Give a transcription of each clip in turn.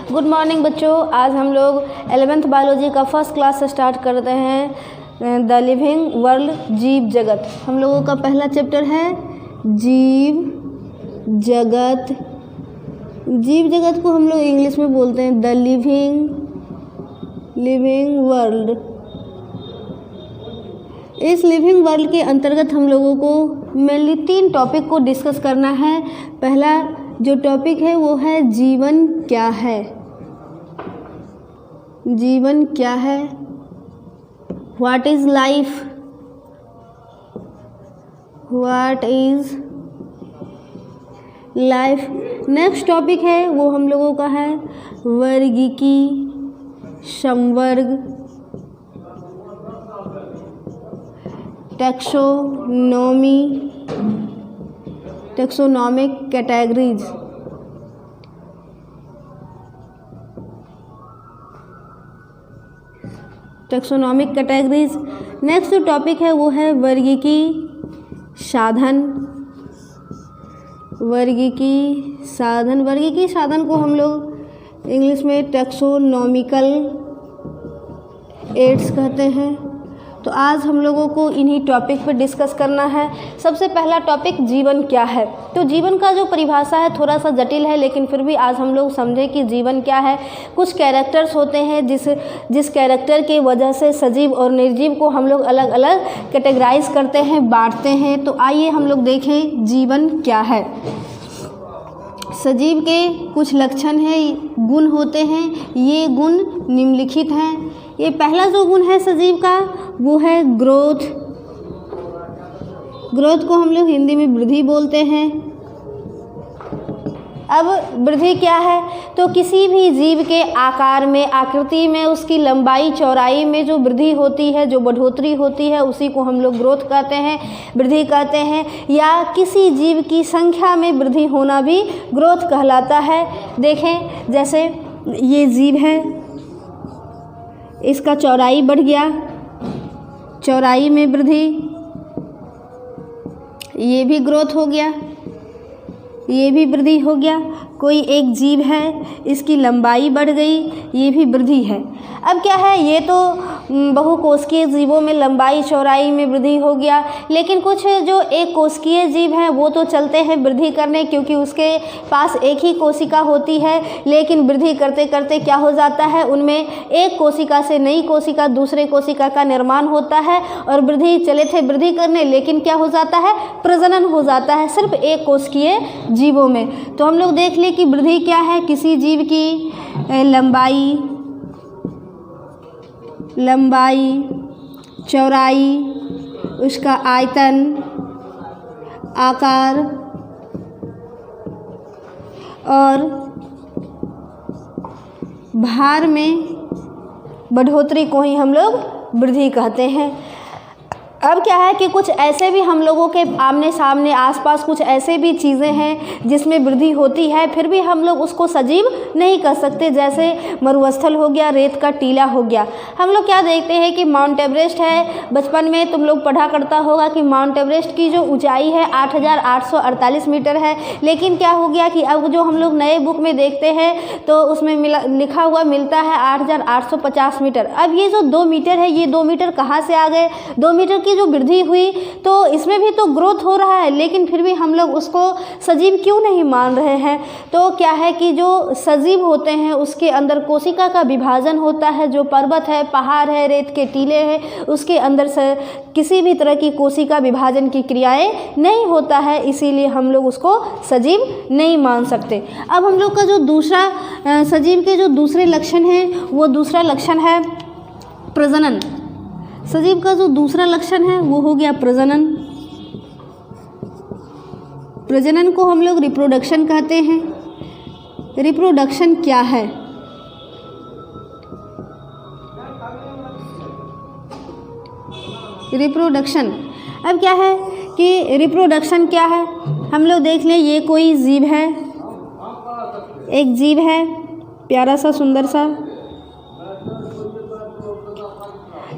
Good morning बच्चों, आज हम लोग 11th बायोलॉजी का फर्स्ट क्लास स्टार्ट करते हैं। द लिविंग वर्ल्ड, जीव जगत। हम लोगों का पहला चैप्टर है जीव जगत। जीव जगत को हम लोग इंग्लिश में बोलते हैं द लिविंग वर्ल्ड। इस लिविंग वर्ल्ड के अंतर्गत हम लोगों को मेनली 3 टॉपिक को डिस्कस करना है। पहला जो टॉपिक है वो है जीवन क्या है। जीवन क्या है, what is life, what is life. Next topic है वो हम लोगों का है वर्गीकी, समवर्ग, taxonomic categories. Taxonomic categories. Next जो टॉपिक है वो है वर्गीकी साधन। वर्गीकी साधन को हम लोग इंग्लिश में टैक्सोनॉमिकल एड्स कहते हैं। तो आज हम लोगों को इन्हीं टॉपिक पर डिस्कस करना है। सबसे पहला टॉपिक जीवन क्या है। तो जीवन का जो परिभाषा है थोड़ा सा जटिल है, लेकिन फिर भी आज हम लोग समझें कि जीवन क्या है। कुछ कैरेक्टर्स होते हैं जिस कैरेक्टर की वजह से सजीव और निर्जीव को हम लोग अलग अलग कैटेगराइज करते हैं, बांटते हैं। तो आइए हम लोग देखें जीवन क्या है। सजीव के कुछ लक्षण हैं, गुण होते हैं। ये गुण निम्नलिखित हैं। ये पहला जो गुण है सजीव का वो है ग्रोथ। ग्रोथ को हम लोग हिंदी में वृद्धि बोलते हैं। अब वृद्धि क्या है, तो किसी भी जीव के आकार में, आकृति में, उसकी लंबाई चौड़ाई में जो वृद्धि होती है, जो बढ़ोतरी होती है, उसी को हम लोग ग्रोथ कहते हैं, वृद्धि कहते हैं। या किसी जीव की संख्या में वृद्धि होना भी ग्रोथ कहलाता है। देखें, जैसे ये जीव है, इसका चौड़ाई बढ़ गया, चौड़ाई में वृद्धि, ये भी ग्रोथ हो गया, ये भी वृद्धि हो गया। कोई एक जीव है, इसकी लंबाई बढ़ गई, ये भी वृद्धि है। अब क्या है, ये तो बहुकोशिकीय जीवों में लंबाई चौड़ाई में वृद्धि हो गया, लेकिन कुछ जो एक कोशिकीय जीव हैं वो तो चलते हैं वृद्धि करने, क्योंकि उसके पास एक ही कोशिका होती है। लेकिन वृद्धि करते करते क्या हो जाता है, उनमें एक कोशिका से नई कोशिका, दूसरे कोशिका का निर्माण होता है और वृद्धि चले थे वृद्धि करने, लेकिन क्या हो जाता है, प्रजनन हो जाता है सिर्फ एक कोशिकीय जीवों में। तो हम लोग देख लें कि वृद्धि क्या है। किसी जीव की लंबाई, चौड़ाई, उसका आयतन, आकार और भार में बढ़ोतरी को ही हम लोग वृद्धि कहते हैं। अब क्या है कि कुछ ऐसे भी हम लोगों के आमने सामने आसपास कुछ ऐसे भी चीज़ें हैं जिसमें वृद्धि होती है, फिर भी हम लोग उसको सजीव नहीं कर सकते। जैसे मरुस्थल हो गया, रेत का टीला हो गया। हम लोग क्या देखते हैं कि माउंट एवरेस्ट है, बचपन में तुम लोग पढ़ा करता होगा कि माउंट एवरेस्ट की जो ऊंचाई है 8,848 मीटर है। लेकिन क्या हो गया कि अब जो हम लोग नए बुक में देखते हैं तो उसमें लिखा हुआ मिलता है 8,850 मीटर। अब ये जो 2 मीटर है, ये 2 मीटर कहाँ से आ गए। 2 मीटर की जो वृद्धि हुई तो इसमें भी तो ग्रोथ हो रहा है, लेकिन फिर भी हम लोग उसको सजीव क्यों नहीं मान रहे हैं। तो क्या है कि जो सजीव होते हैं उसके अंदर कोशिका का विभाजन होता है। जो पर्वत है, पहाड़ है, रेत के टीले हैं, उसके अंदर से किसी भी तरह की कोशिका विभाजन की क्रियाएं नहीं होता है, इसीलिए हम लोग उसको सजीव नहीं मान सकते। अब हम लोग का जो दूसरा सजीव के जो दूसरे लक्षण हैं, वो दूसरा लक्षण है प्रजनन। सजीव का जो दूसरा लक्षण है वो हो गया प्रजनन। प्रजनन को हम लोग रिप्रोडक्शन कहते हैं। रिप्रोडक्शन क्या है, रिप्रोडक्शन। अब क्या है कि रिप्रोडक्शन क्या है, हम लोग देख लें। ये कोई जीव है, एक जीव है प्यारा सा सुंदर सा,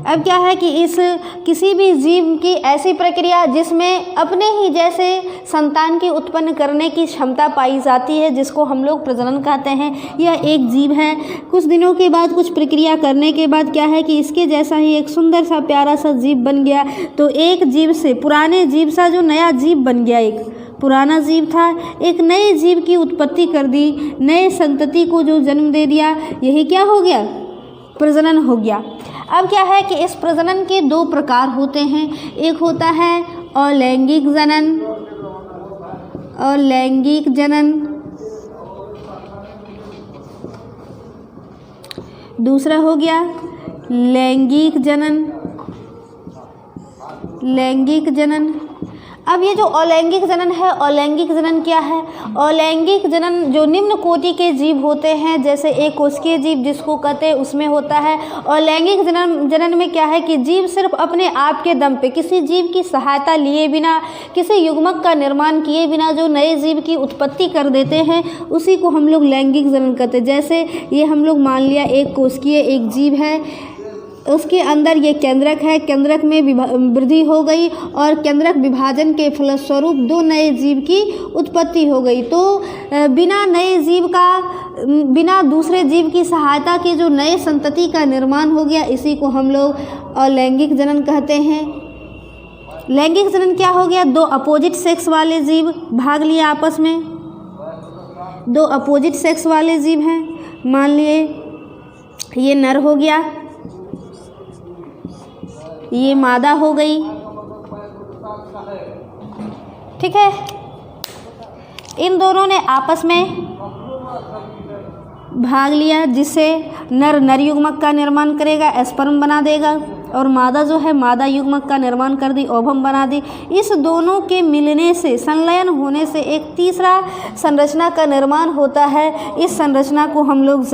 अब क्या है कि इस किसी भी जीव की ऐसी प्रक्रिया जिसमें अपने ही जैसे संतान की उत्पन्न करने की क्षमता पाई जाती है, जिसको हम लोग प्रजनन कहते हैं, यह एक जीव है। कुछ दिनों के बाद कुछ प्रक्रिया करने के बाद क्या है कि इसके जैसा ही एक सुंदर सा प्यारा सा जीव बन गया। तो एक जीव से, पुराने जीव सा जो नया जीव बन गया, एक पुराना जीव था एक नए जीव की उत्पत्ति कर दी, नए संतति को जो जन्म दे दिया, यही क्या हो गया, प्रजनन हो गया। अब क्या है कि इस प्रजनन के दो प्रकार होते हैं। एक होता है अलैंगिक जनन, अलैंगिक जनन, दूसरा हो गया लैंगिक जनन, लैंगिक जनन। अब ये जो अलैंगिक जनन है, अलैंगिक जनन क्या है? अलैंगिक जनन जो निम्न कोटि के जीव होते हैं, जैसे एक कोशिकीय जीव जिसको कहते हैं, उसमें होता है। अलैंगिक जनन में क्या है कि जीव सिर्फ अपने आप के दम पे, किसी जीव की सहायता लिए बिना, किसी युग्मक का निर्माण किए बिना जो नए जीव की उत्पत्ति कर देते हैं, उसी को हम लोग लैंगिक जनन कहते हैं। जैसे ये हम लोग मान लिया एक कोशिकीय एक जीव है, उसके अंदर ये केंद्रक है, केंद्रक में वृद्धि हो गई और केंद्रक विभाजन के फलस्वरूप दो नए जीव की उत्पत्ति हो गई। तो बिना नए जीव का, बिना दूसरे जीव की सहायता के जो नए संतति का निर्माण हो गया, इसी को हम लोग अलैंगिक जनन कहते हैं। लैंगिक जनन क्या हो गया? दो अपोजिट सेक्स वाले जीव भाग लिए आपस में, दो अपोजिट सेक्स वाले जीव हैं, मान लिए ये नर हो गया, ये मादा हो गई, ठीक है। इन दोनों ने आपस में भाग लिया, जिससे नर युग्मक का निर्माण करेगा, स्पर्म बना देगा, और मादा जो है मादा युग्मक का निर्माण कर दी, ओवम बना दी। इस दोनों के मिलने से, संलयन होने से एक तीसरा संरचना का निर्माण होता है। इस संरचना को हम लोग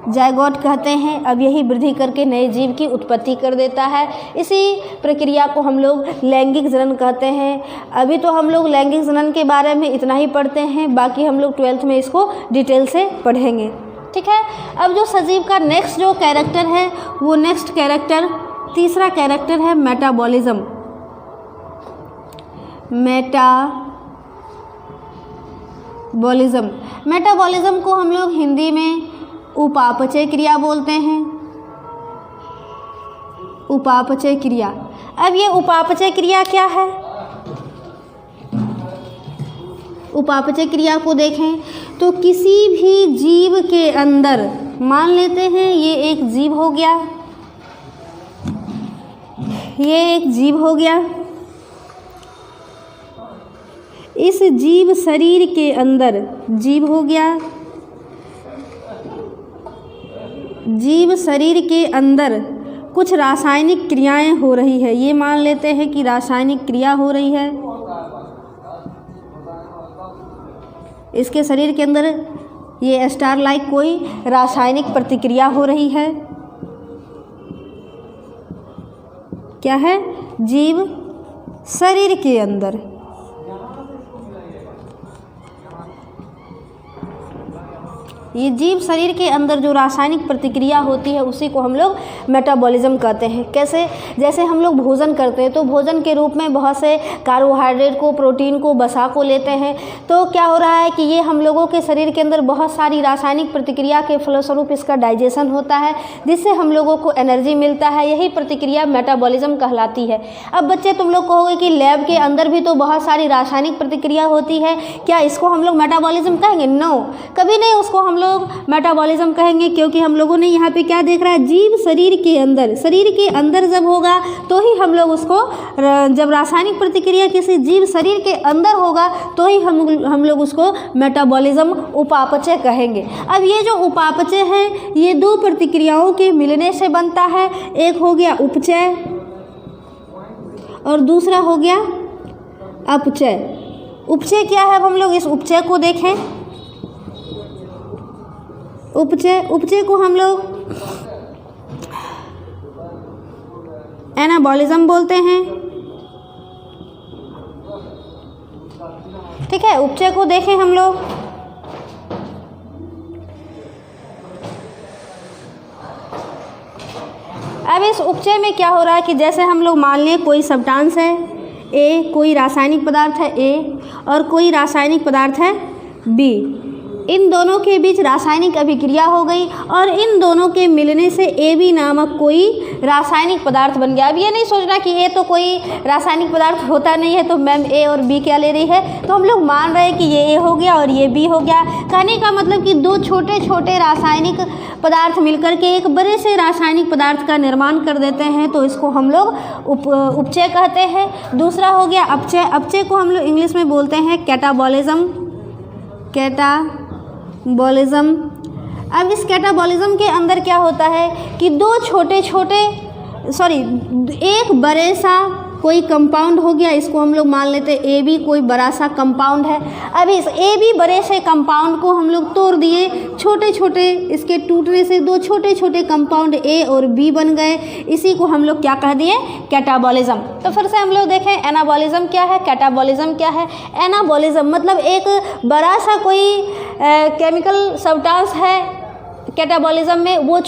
जायगोट कहते हैं। अब यही वृद्धि करके नए जीव की उत्पत्ति कर देता है। इसी प्रक्रिया को हम लोग लैंगिक जनन कहते हैं। अभी तो हम लोग लैंगिक जनन के बारे में इतना ही पढ़ते हैं, बाकी हम लोग 12th में इसको डिटेल से पढ़ेंगे, ठीक है। अब जो सजीव का नेक्स्ट जो कैरेक्टर है, वो नेक्स्ट कैरेक्टर, तीसरा कैरेक्टर है मेटाबॉलिज्म। मेटाबॉलिज्म को हम लोग हिंदी में उपापचय क्रिया बोलते हैं, उपापचय क्रिया। अब ये उपापचय क्रिया क्या है? उपापचय क्रिया को देखें तो किसी भी जीव के अंदर, मान लेते हैं ये एक जीव हो गया, ये एक जीव हो गया, इस जीव शरीर के अंदर जीव हो गया, जीव शरीर के अंदर कुछ रासायनिक क्रियाएं हो रही है। ये मान लेते हैं कि रासायनिक क्रिया हो रही है, इसके शरीर के अंदर ये स्टार लाइक कोई रासायनिक प्रतिक्रिया हो रही है। क्या है? जीव शरीर के अंदर, ये जीव शरीर के अंदर जो रासायनिक प्रतिक्रिया होती है, उसी को हम लोग मेटाबॉलिज्म कहते हैं। कैसे? जैसे हम लोग भोजन करते हैं तो भोजन के रूप में बहुत से कार्बोहाइड्रेट को, प्रोटीन को, वसा को लेते हैं। तो क्या हो रहा है कि ये हम लोगों के शरीर के अंदर बहुत सारी रासायनिक प्रतिक्रिया के फलस्वरूप इसका डाइजेशन होता है, जिससे हम लोगों को एनर्जी मिलता है। यही प्रतिक्रिया मेटाबॉलिज्म कहलाती है। अब बच्चे तुम लोग कहोगे कि लैब के अंदर भी तो बहुत सारी रासायनिक प्रतिक्रिया होती है, क्या इसको हम लोग मेटाबॉलिज्म कहेंगे? नो, कभी नहीं उसको हम लोग मेटाबॉलिज्म कहेंगे, क्योंकि हम लोगों ने यहाँ पे क्या देख रहा है? जीव शरीर के अंदर जब होगा तो ही हम लोग उसको, जब रासायनिक प्रतिक्रिया किसी जीव शरीर के अंदर होगा तो ही हम लोग उसको मेटाबॉलिज्म, उपापचय कहेंगे। अब ये जो उपापचय है, ये दो प्रतिक्रियाओं के मिलने से बनता है। एक हो गया उपचय और दूसरा हो गया अपचय। उपचय क्या है? अब हम लोग इस उपचय को देखें। उपचय को हम लोग एनाबॉलिज्म बोलते हैं, ठीक है। उपचय को देखें हम लोग, इस उपचय में क्या हो रहा है कि जैसे हम लोग मान लें कोई सब्सटेंस है ए, कोई रासायनिक पदार्थ है ए और कोई रासायनिक पदार्थ है बी, इन दोनों के बीच रासायनिक अभिक्रिया हो गई और इन दोनों के मिलने से ए बी नामक कोई रासायनिक पदार्थ बन गया। अब ये नहीं सोचना कि ए तो कोई रासायनिक पदार्थ होता नहीं है तो मैम ए और बी क्या ले रही है, तो हम लोग मान रहे हैं कि ये ए हो गया और ये बी हो गया। कहने का मतलब कि दो छोटे छोटे रासायनिक पदार्थ मिलकर के एक बड़े से रासायनिक पदार्थ का निर्माण कर देते हैं, तो इसको हम लोग उपचय कहते हैं। दूसरा हो गया अपचय। अपचय को हम लोग इंग्लिश में बोलते हैं कैटाबॉलिज्म। कैटाबॉलिज्म। अब इस कैटाबॉलिज्म के अंदर क्या होता है कि दो छोटे छोटे एक बड़े सा कोई कंपाउंड हो गया, इसको हम लोग मान लेते हैं ए बी कोई बड़ा सा कंपाउंड है। अब इस ए बी बड़े से कंपाउंड को हम लोग तोड़ दिए, छोटे छोटे इसके टूटने से दो छोटे छोटे कंपाउंड ए और बी बन गए, इसी को हम लोग क्या कह दिए, कैटाबॉलिज्म। तो फिर से हम लोग देखें एनाबॉलिज्म क्या है, कैटाबॉलिज्म क्या है। एनाबॉलिज्म मतलब एक बड़ा सा कोई केमिकल सब्सटेंस है कैटाबॉलिज्म में, वो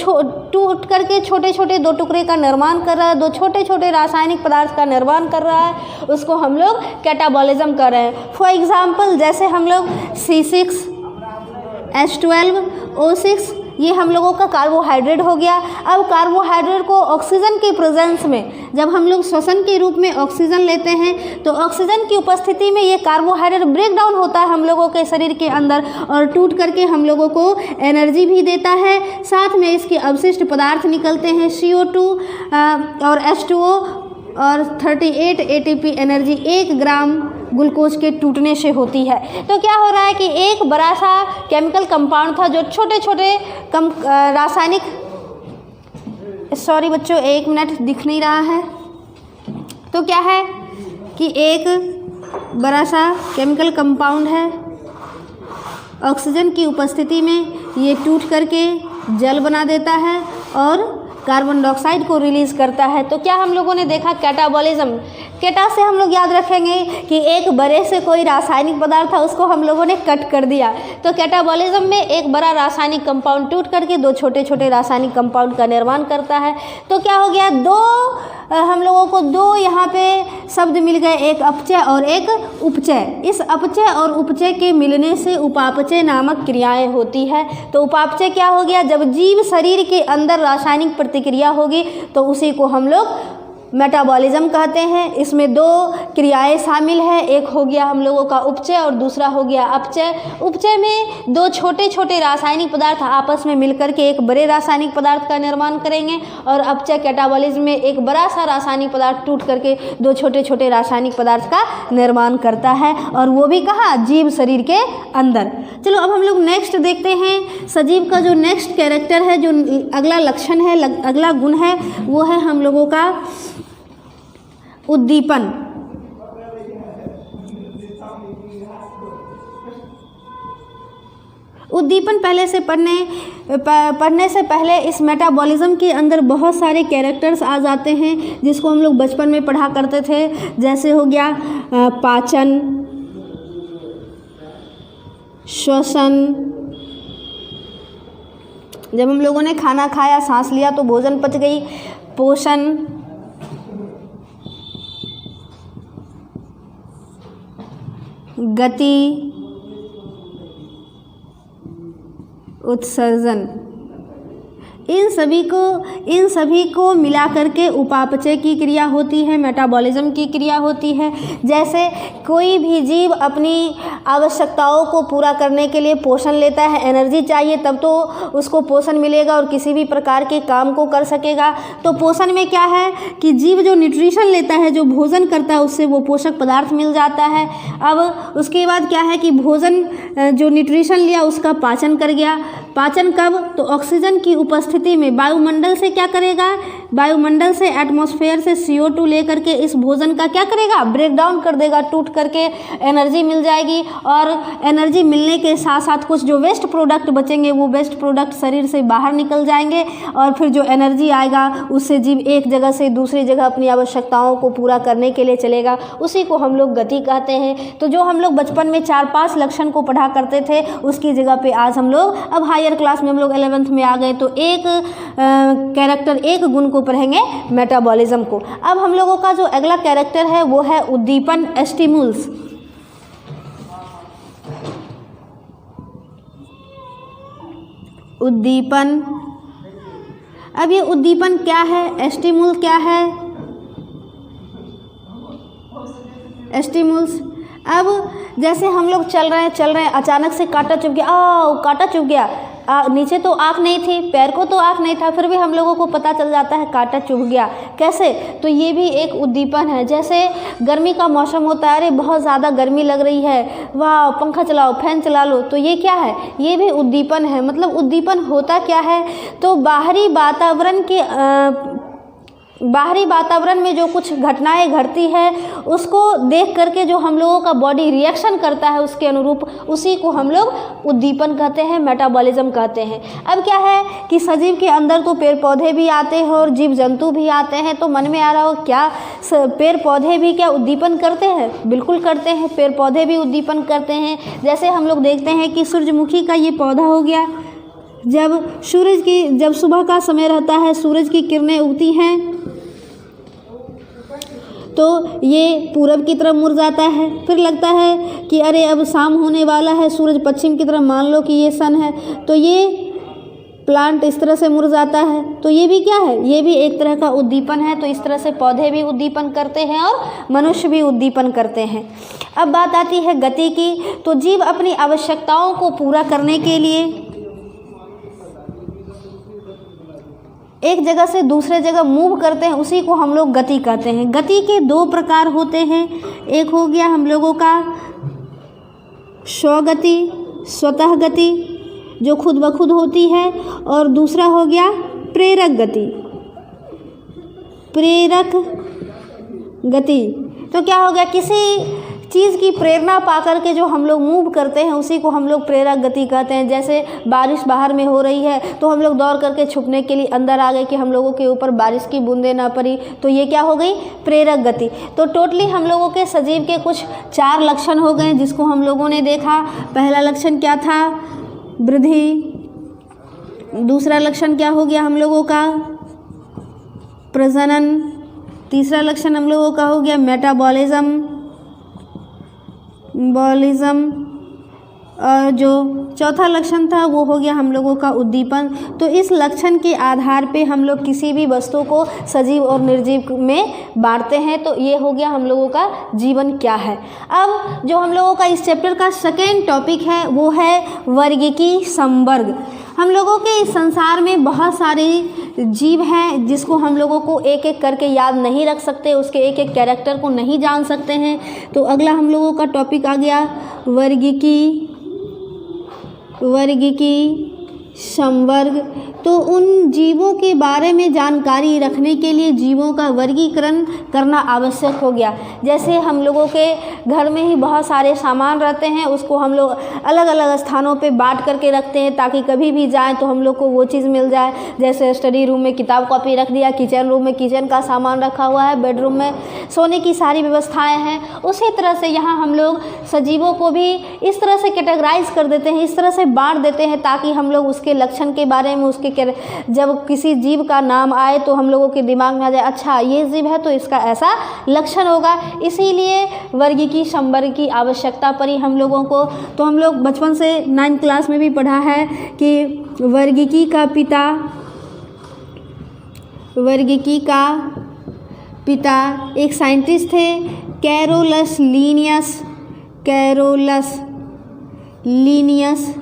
टूट करके छोटे छोटे दो टुकड़े का निर्माण कर रहा है, दो छोटे छोटे रासायनिक पदार्थ का निर्माण कर रहा है, उसको हम लोग कैटाबॉलिज्म कर रहे हैं। फॉर एग्जांपल जैसे हम लोग C6H12O6 ये हम लोगों का कार्बोहाइड्रेट हो गया। अब कार्बोहाइड्रेट को ऑक्सीजन के प्रेजेंस में जब हम लोग श्वसन के रूप में ऑक्सीजन लेते हैं तो ऑक्सीजन की उपस्थिति में ये कार्बोहाइड्रेट ब्रेक डाउन होता है हम लोगों के शरीर के अंदर और टूट करके हम लोगों को एनर्जी भी देता है। साथ में इसके अवशिष्ट पदार्थ निकलते हैं CO2 और H2O और 38 ATP एनर्जी 1 ग्राम ग्लूकोज के टूटने से होती है। तो क्या हो रहा है कि एक बड़ा सा केमिकल कंपाउंड था जो छोटे छोटे रासायनिक, सॉरी बच्चों एक मिनट दिख नहीं रहा है, तो क्या है कि एक बड़ा सा केमिकल कंपाउंड है, ऑक्सीजन की उपस्थिति में ये टूट करके जल बना देता है और कार्बन डाइऑक्साइड को रिलीज़ करता है। तो क्या हम लोगों ने देखा कैटाबॉलिज्म। कैटा से हम लोग याद रखेंगे कि एक बड़े से कोई रासायनिक पदार्थ था उसको हम लोगों ने कट कर दिया, तो कैटाबॉलिज्म में एक बड़ा रासायनिक कंपाउंड टूट करके दो छोटे छोटे रासायनिक कंपाउंड का निर्माण करता है। तो क्या हो गया, हम लोगों को दो यहाँ पे शब्द मिल गए, एक अपचय और एक उपचय। इस अपचय और उपचय के मिलने से उपापचय नामक क्रियाएं होती है। तो उपापचय क्या हो गया, जब जीव शरीर के अंदर रासायनिक प्रतिक्रिया होगी तो उसी को हम लोग मेटाबॉलिज्म कहते हैं। इसमें दो क्रियाएं शामिल है, एक हो गया हम लोगों का उपचय और दूसरा हो गया अपचय। उपचय में दो छोटे छोटे रासायनिक पदार्थ आपस में मिलकर के एक बड़े रासायनिक पदार्थ का निर्माण करेंगे और अपचय कैटाबॉलिज्म में एक बड़ा सा रासायनिक पदार्थ टूट करके दो छोटे छोटे रासायनिक पदार्थ का निर्माण करता है, और वो भी कहाँ, जीव शरीर के अंदर। चलो अब हम लोग नेक्स्ट देखते हैं सजीव का जो नेक्स्ट कैरेक्टर है, जो अगला लक्षण है, अगला गुण है, वो है हम लोगों का उद्दीपन। उद्दीपन पहले से पढ़ने से पहले इस मेटाबॉलिज्म के अंदर बहुत सारे कैरेक्टर्स आ जाते हैं जिसको हम लोग बचपन में पढ़ा करते थे। जैसे हो गया पाचन, श्वसन, जब हम लोगों ने खाना खाया, सांस लिया तो भोजन पच गई, पोषण, गति, उत्सर्जन, इन सभी को मिला करके उपापचय की क्रिया होती है, मेटाबॉलिज्म की क्रिया होती है। जैसे कोई भी जीव अपनी आवश्यकताओं को पूरा करने के लिए पोषण लेता है, एनर्जी चाहिए तब तो उसको पोषण मिलेगा और किसी भी प्रकार के काम को कर सकेगा। तो पोषण में क्या है कि जीव जो न्यूट्रिशन लेता है, जो भोजन करता है, उससे वो पोषक पदार्थ मिल जाता है। अब उसके बाद क्या है कि भोजन जो न्यूट्रिशन लिया उसका पाचन कर गया। पाचन कब, तो ऑक्सीजन की उपस्थिति में वायुमंडल से क्या करेगा, वायुमंडल से एटमॉस्फेयर से CO2 लेकर के इस भोजन का क्या करेगा, ब्रेक डाउन कर देगा, टूट करके एनर्जी मिल जाएगी। और एनर्जी मिलने के साथ साथ कुछ जो वेस्ट प्रोडक्ट बचेंगे वो वेस्ट प्रोडक्ट शरीर से बाहर निकल जाएंगे और फिर जो एनर्जी आएगा उससे जीव एक जगह से दूसरी जगह अपनी आवश्यकताओं को पूरा करने के लिए चलेगा, उसी को हम लोग गति कहते हैं। तो जो हम लोग बचपन में 4-5 लक्षण को पढ़ा करते थे उसकी जगह पे आज हम लोग अब हायर क्लास में हम लोग 11th में आ गए तो एक कैरेक्टर, एक गुण को पढ़ेंगे मेटाबॉलिज्म को। अब हम लोगों का जो अगला कैरेक्टर है वो है उद्दीपन, स्टिमुल्स। उद्दीपन, अब ये उद्दीपन क्या है, स्टिमुल क्या है, स्टिमुल्स। अब जैसे हम लोग चल रहे हैं, अचानक से कांटा चुभ गया, कांटा चुभ गया, नीचे तो आँख नहीं थी, पैर को तो आँख नहीं था, फिर भी हम लोगों को पता चल जाता है कांटा चुभ गया। कैसे? तो ये भी एक उद्दीपन है। जैसे गर्मी का मौसम होता है, अरे बहुत ज़्यादा गर्मी लग रही है, वाह पंखा चलाओ, फैन चला लो, तो ये क्या है, ये भी उद्दीपन है। मतलब उद्दीपन होता क्या है, तो बाहरी वातावरण में जो कुछ घटनाएं घटती है उसको देख करके जो हम लोगों का बॉडी रिएक्शन करता है उसके अनुरूप, उसी को हम लोग उद्दीपन कहते हैं, मेटाबॉलिज्म कहते हैं। अब क्या है कि सजीव के अंदर तो पेड़ पौधे भी आते हैं और जीव जंतु भी आते हैं। तो मन में आ रहा हो क्या पेड़ पौधे भी क्या उद्दीपन करते हैं? बिल्कुल करते हैं, पेड़ पौधे भी उद्दीपन करते हैं। जैसे हम लोग देखते हैं कि सूरजमुखी का ये पौधा हो गया, जब सुबह का समय रहता है, सूरज की किरणें उगती हैं तो ये पूरब की तरफ मुड़ जाता है। फिर लगता है कि अरे अब शाम होने वाला है, सूरज पश्चिम की तरफ, मान लो कि ये सन है, तो ये प्लांट इस तरह से मुड़ जाता है। तो ये भी क्या है, ये भी एक तरह का उद्दीपन है। तो इस तरह से पौधे भी उद्दीपन करते हैं और मनुष्य भी उद्दीपन करते हैं। अब बात आती है गति की। तो जीव अपनी आवश्यकताओं को पूरा करने के लिए एक जगह से दूसरे जगह मूव करते हैं, उसी को हम लोग गति कहते हैं। गति के दो प्रकार होते हैं, एक हो गया हम लोगों का स्वगति, स्वतः गति जो खुद ब खुद होती है, और दूसरा हो गया प्रेरक गति, प्रेरक गति। तो क्या हो गया, किसी चीज़ की प्रेरणा पाकर के जो हम लोग मूव करते हैं उसी को हम लोग प्रेरक गति कहते हैं। जैसे बारिश बाहर में हो रही है तो हम लोग दौड़ करके छुपने के लिए अंदर आ गए कि हम लोगों के ऊपर बारिश की बूंदें ना पड़ी, तो ये क्या हो गई, प्रेरक गति। तो टोटली हम लोगों के सजीव के कुछ 4 लक्षण हो गए जिसको हम लोगों ने देखा। पहला लक्षण क्या था, वृद्धि। दूसरा लक्षण क्या हो गया हम लोगों का, प्रजनन। तीसरा लक्षण हम लोगों का हो गया मेटाबॉलिज्म, और जो चौथा लक्षण था वो हो गया हम लोगों का उद्दीपन। तो इस लक्षण के आधार पे हम लोग किसी भी वस्तु को सजीव और निर्जीव में बांटते हैं। तो ये हो गया हम लोगों का जीवन क्या है। अब जो हम लोगों का इस चैप्टर का सेकेंड टॉपिक है वो है वर्गीकी संवर्ग। हम लोगों के इस संसार में बहुत सारे जीव हैं जिसको हम लोगों को एक एक करके याद नहीं रख सकते, उसके एक एक कैरेक्टर को नहीं जान सकते हैं। तो अगला हम लोगों का टॉपिक आ गया वर्गीकी संवर्ग। तो उन जीवों के बारे में जानकारी रखने के लिए जीवों का वर्गीकरण करना आवश्यक हो गया। जैसे हम लोगों के घर में ही बहुत सारे सामान रहते हैं, उसको हम लोग अलग अलग स्थानों पे बांट करके रखते हैं ताकि कभी भी जाएं तो हम लोग को वो चीज़ मिल जाए। जैसे स्टडी रूम में किताब कॉपी रख दिया, किचन रूम में किचन का सामान रखा हुआ है, बेडरूम में सोने की सारी व्यवस्थाएँ हैं। उसी तरह से यहाँ हम लोग सजीवों को भी इस तरह से कैटेगराइज कर देते हैं, इस तरह से बांट देते हैं ताकि हम लोग उसके लक्षण के बारे में, उसके जब किसी जीव का नाम आए तो हम लोगों के दिमाग में आ जाए अच्छा ये जीव है तो इसका ऐसा लक्षण होगा। इसीलिए वर्गीकी संवर्ग की आवश्यकता पड़ी हम लोगों को। तो हम लोग बचपन से 9th क्लास में भी पढ़ा है कि वर्गीकी का पिता एक साइंटिस्ट थे, कैरोलस लीनियस।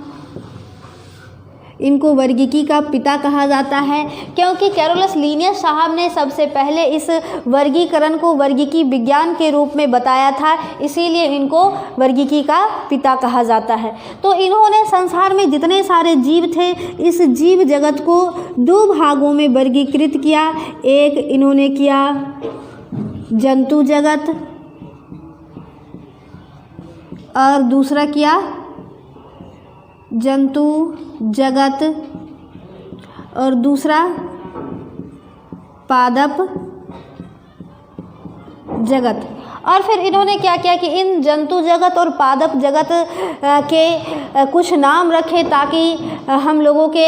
इनको वर्गीकी का पिता कहा जाता है क्योंकि कैरोलस लीनियस साहब ने सबसे पहले इस वर्गीकरण को वर्गीकी विज्ञान के रूप में बताया था, इसीलिए इनको वर्गीकी का पिता कहा जाता है। तो इन्होंने संसार में जितने सारे जीव थे इस जीव जगत को 2 भागों में वर्गीकृत किया। एक इन्होंने किया जंतु जगत और दूसरा किया जंतु जगत और दूसरा पादप जगत। और फिर इन्होंने क्या किया कि इन जंतु जगत और पादप जगत के कुछ नाम रखे ताकि हम लोगों के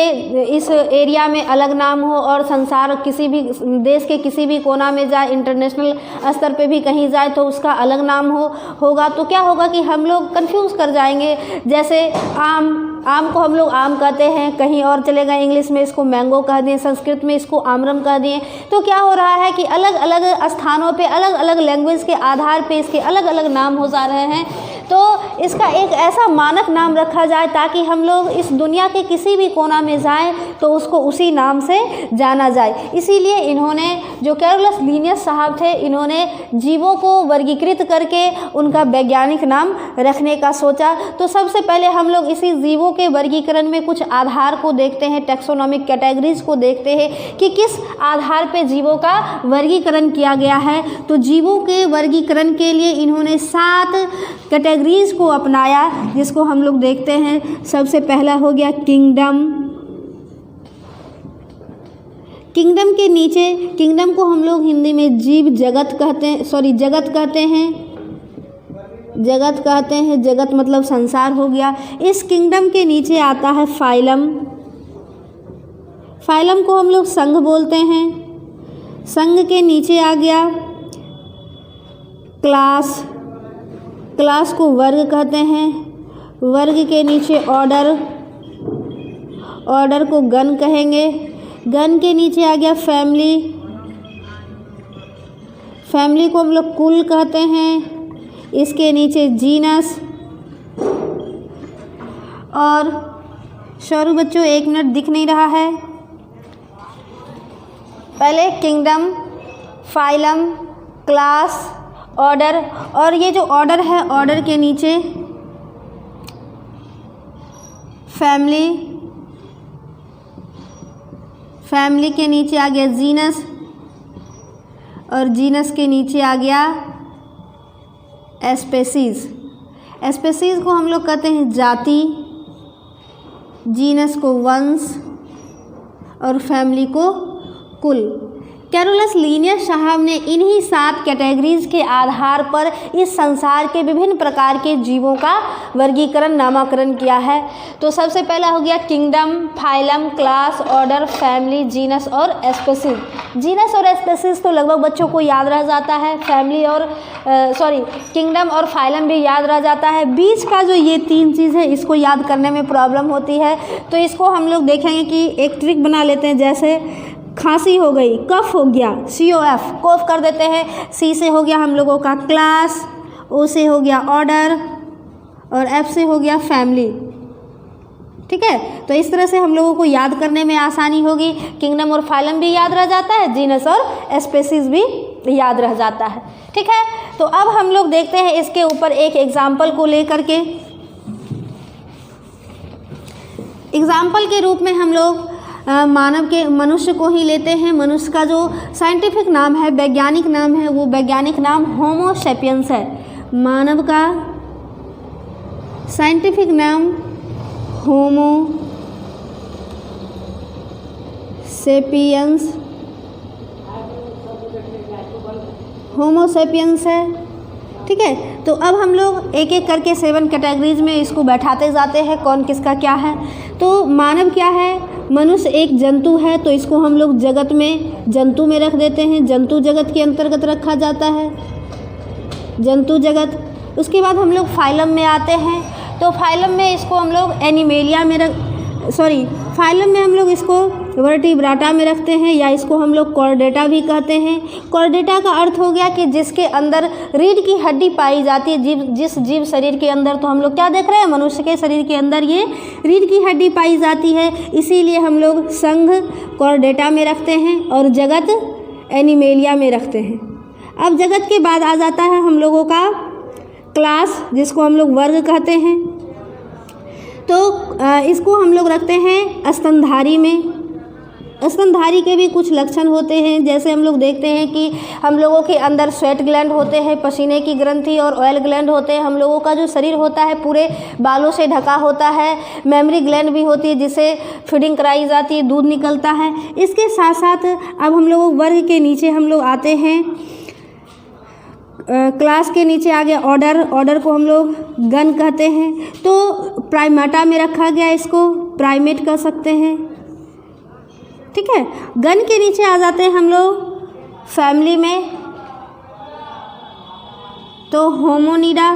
इस एरिया में अलग नाम हो और संसार किसी भी देश के किसी भी कोना में जाए, इंटरनेशनल स्तर पे भी कहीं जाए तो उसका अलग नाम होगा। तो क्या होगा कि हम लोग कंफ्यूज कर जाएंगे। जैसे आम को हम लोग आम कहते हैं, कहीं और चले गए इंग्लिश में इसको मैंगो कह दिए, संस्कृत में इसको आम्रम कह दिए। तो क्या हो रहा है कि अलग अलग स्थानों पे अलग अलग लैंग्वेज के आधार पे इसके अलग अलग नाम हो जा रहे हैं। तो इसका एक ऐसा मानक नाम रखा जाए ताकि हम लोग इस दुनिया के किसी भी कोना में जाएं तो उसको उसी नाम से जाना जाए। इसीलिए इन्होंने, जो कैरोलस लीनियस साहब थे, इन्होंने जीवों को वर्गीकृत करके उनका वैज्ञानिक नाम रखने का सोचा। तो सबसे पहले हम लोग इसी जीवों के वर्गीकरण में कुछ आधार को देखते हैं, टैक्सोनॉमिक कैटेगरीज को देखते हैं कि किस आधार पे जीवों का वर्गीकरण किया गया है। तो जीवों के वर्गीकरण के लिए इन्होंने 7 कैटेगरीज को अपनाया, जिसको हम लोग देखते हैं। सबसे पहला हो गया किंगडम। किंगडम के नीचे, किंगडम को हम लोग हिंदी में जीव जगत कहते हैं, जगत कहते हैं। जगत कहते हैं, जगत मतलब संसार हो गया। इस किंगडम के नीचे आता है फाइलम। फाइलम को हम लोग संघ बोलते हैं। संघ के नीचे आ गया क्लास। क्लास को वर्ग कहते हैं। वर्ग के नीचे ऑर्डर। ऑर्डर को गण कहेंगे। गण के नीचे आ गया फैमिली। फैमिली को हम लोग कुल कहते हैं। इसके नीचे जीनस। और सॉरी बच्चों, 1 मिनट दिख नहीं रहा है। पहले किंगडम, फाइलम, क्लास, ऑर्डर, और ये जो ऑर्डर है, ऑर्डर के नीचे फैमिली। फैमिली के नीचे आ गया जीनस, और जीनस के नीचे आ गया स्पेसीज। स्पेसीज को हम लोग कहते हैं जाति, जीनस को वंश, और फैमिली को कुल। कैरोलस लीनियस साहब ने इन्हीं 7 कैटेगरीज के आधार पर इस संसार के विभिन्न प्रकार के जीवों का वर्गीकरण, नामकरण किया है। तो सबसे पहला हो गया kingdom, phylum, class, order, family, genus और स्पेसीज। जीनस और स्पेसीज तो लगभग बच्चों को याद रह जाता है। फैमिली और किंगडम और फाइलम भी याद रह जाता है। बीच का जो ये 3 चीज़ है, इसको याद करने में प्रॉब्लम होती है। तो इसको हम लोग देखेंगे कि एक ट्रिक बना लेते हैं। जैसे खांसी हो गई, कफ हो गया, COF, कोफ कर देते हैं। C से हो गया हम लोगों का क्लास, O से हो गया ऑर्डर, और F से हो गया फैमिली। ठीक है, तो इस तरह से हम लोगों को याद करने में आसानी होगी। किंगडम और फाइलम भी याद रह जाता है, जीनस और स्पेसीज भी याद रह जाता है। ठीक है, तो अब हम लोग देखते हैं इसके ऊपर एक एग्जाम्पल को लेकर के। एग्जाम्पल के रूप में हम लोग मनुष्य को ही लेते हैं। मनुष्य का जो साइंटिफिक नाम है, वैज्ञानिक नाम है, वो वैज्ञानिक नाम होमो सेपियंस है। मानव का साइंटिफिक नाम होमो सेपियंस, होमो सेपियंस है। ठीक है, तो अब हम लोग एक एक करके 7 कैटेगरीज में इसको बैठाते जाते हैं, कौन किसका क्या है। तो मानव क्या है? मनुष्य एक जंतु है, तो इसको हम लोग जगत में, जंतु में रख देते हैं। जंतु जगत के अंतर्गत रखा जाता है, जंतु जगत। उसके बाद हम लोग फाइलम में आते हैं। तो फाइलम में इसको हम लोग एनिमेलिया में फाइलम में हम लोग इसको वर्टिब्राटा में रखते हैं, या इसको हम लोग कॉर्डेटा भी कहते हैं। कॉर्डेटा का अर्थ हो गया कि जिसके अंदर रीढ़ की हड्डी पाई जाती है। जिस जीव शरीर के अंदर, तो हम लोग क्या देख रहे हैं, मनुष्य के शरीर के अंदर ये रीढ़ की हड्डी पाई जाती है। इसीलिए हम लोग संघ कॉर्डेटा में रखते हैं और जगत एनिमेलिया में रखते हैं। अब जगत के बाद आ जाता है हम लोगों का क्लास, जिसको हम लोग वर्ग कहते हैं। तो इसको हम लोग रखते हैं स्तनधारी में। स्तनधारी के भी कुछ लक्षण होते हैं। जैसे हम लोग देखते हैं कि हम लोगों के अंदर स्वेट ग्लैंड होते हैं, पसीने की ग्रंथि और ऑयल ग्लैंड होते हैं। हम लोगों का जो शरीर होता है पूरे बालों से ढका होता है। मेमोरी ग्लैंड भी होती है, जिससे फीडिंग कराई जाती है, दूध निकलता है। इसके साथ साथ अब हम लोग वर्ग के नीचे हम लोग आते हैं क्लास के नीचे आ गया ऑर्डर, ऑर्डर को हम लोग गन कहते हैं। तो प्राइमेटा में रखा गया, इसको प्राइमेट कह सकते हैं। ठीक है, गन के नीचे आ जाते हैं हम लोग फैमिली में, तो होमोनिडा,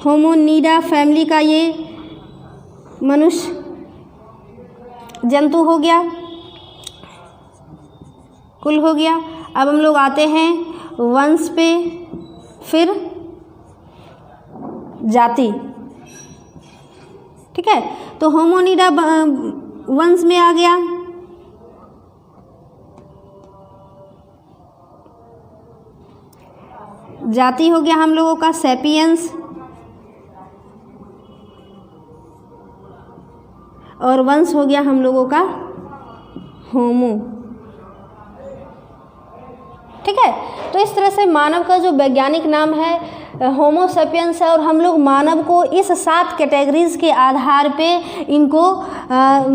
होमोनिडा फैमिली का ये मनुष्य जंतु हो गया, कुल हो गया। अब हम लोग आते हैं वंश पे, फिर जाति। ठीक है, तो होमोनिडा वंश में आ गया। जाति हो गया हम लोगों का सैपियंस, और वंश हो गया हम लोगों का होमो। ठीक है, तो इस तरह से मानव का जो वैज्ञानिक नाम है होमो सेपियंस है, और हम लोग मानव को इस 7 कैटेगरीज के आधार पे इनको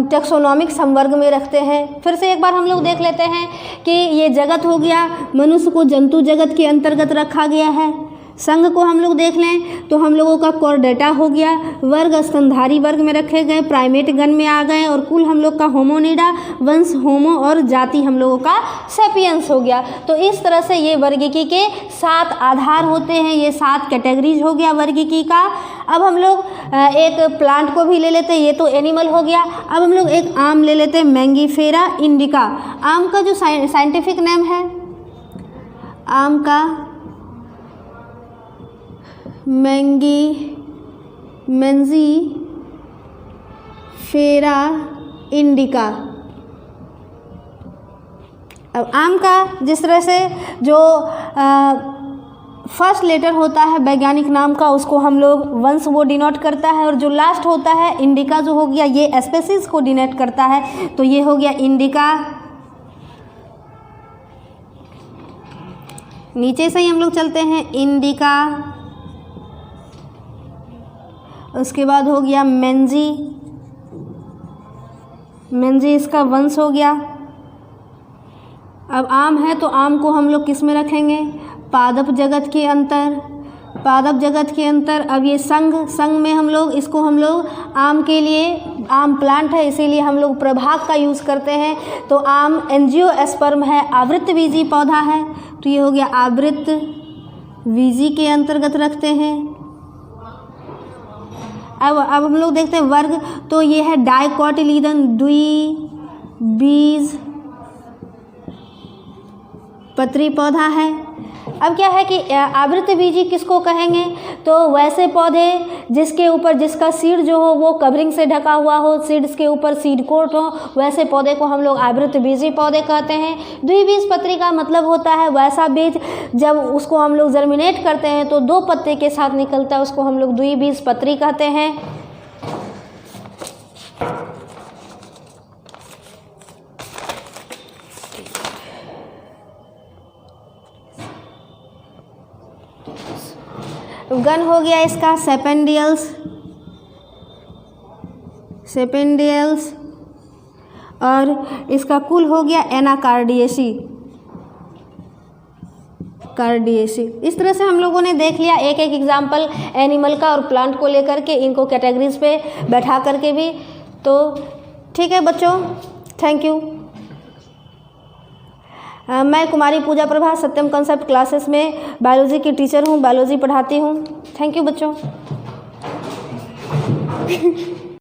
टेक्सोनॉमिक संवर्ग में रखते हैं। फिर से एक बार हम लोग देख लेते हैं कि ये जगत हो गया, मनुष्य को जंतु जगत के अंतर्गत रखा गया है। संघ को हम लोग देख लें तो हम लोगों का कॉर्डेटा हो गया, वर्ग स्तनधारी वर्ग में रखे गए, प्राइमेट गण में आ गए, और कुल हम लोग का होमोनिडा, वंश होमो, और जाति हम लोगों का सेपियंस हो गया। तो इस तरह से ये वर्गीकी के 7 आधार होते हैं, ये 7 कैटेगरीज हो गया वर्गीकी का। अब हम लोग एक प्लांट को भी ले लेते हैं, ये तो एनिमल हो गया। अब हम लोग एक आम ले लेते हैं, मैंगीफेरा इंडिका। आम का जो साइंटिफिक नेम है, आम का मैंगीफेरा इंडिका। अब आम का जिस तरह से जो फर्स्ट लेटर होता है वैज्ञानिक नाम का, उसको हम लोग वंश वो डिनोट करता है, और जो लास्ट होता है इंडिका जो हो गया, ये स्पेसीज को डिनोट करता है, तो ये हो गया इंडिका। नीचे से ही हम लोग चलते हैं, इंडिका, उसके बाद हो गया मेंजी, मेंजी इसका वंश हो गया। अब आम है तो आम को हम लोग किस में रखेंगे, पादप जगत के अंतर, पादप जगत के अंतर। अब ये संघ, संघ में हम लोग इसको हम लोग आम के लिए, आम प्लांट है इसीलिए हम लोग प्रभाग का यूज़ करते हैं, तो आम एंजियोस्पर्म है, आवृतबीजी पौधा है, तो ये हो गया आवृतबीजी के अंतर्गत रखते हैं। अब हम लोग देखते हैं वर्ग, तो ये है डाइकोटिलीडन, द्विबीज पत्री पौधा है। अब क्या है कि आवृतबीजी किसको कहेंगे, तो वैसे पौधे जिसके ऊपर, जिसका सीड जो हो वो कवरिंग से ढका हुआ हो, सीड्स के ऊपर सीड कोट हो, वैसे पौधे को हम लोग आवृतबीजी पौधे कहते हैं। द्विबीज पत्री का मतलब होता है वैसा बीज जब उसको हम लोग जर्मिनेट करते हैं तो 2 पत्ते के साथ निकलता है, उसको हम लोग द्विबीज पत्री कहते हैं। गण हो गया इसका सेपेंडियल्स, सेपेंडियल्स, और इसका कुल हो गया एनाकार्डियेसी, कार्डियेसी। इस तरह से हम लोगों ने देख लिया एक एक एग्जाम्पल एनिमल का और प्लांट को लेकर के, इनको कैटेगरीज पे बैठा करके भी। तो ठीक है बच्चों, थैंक यू। मैं कुमारी पूजा प्रभा सत्यम कॉन्सेप्ट क्लासेस में बायोलॉजी की टीचर हूँ, बायोलॉजी पढ़ाती हूँ। थैंक यू बच्चों।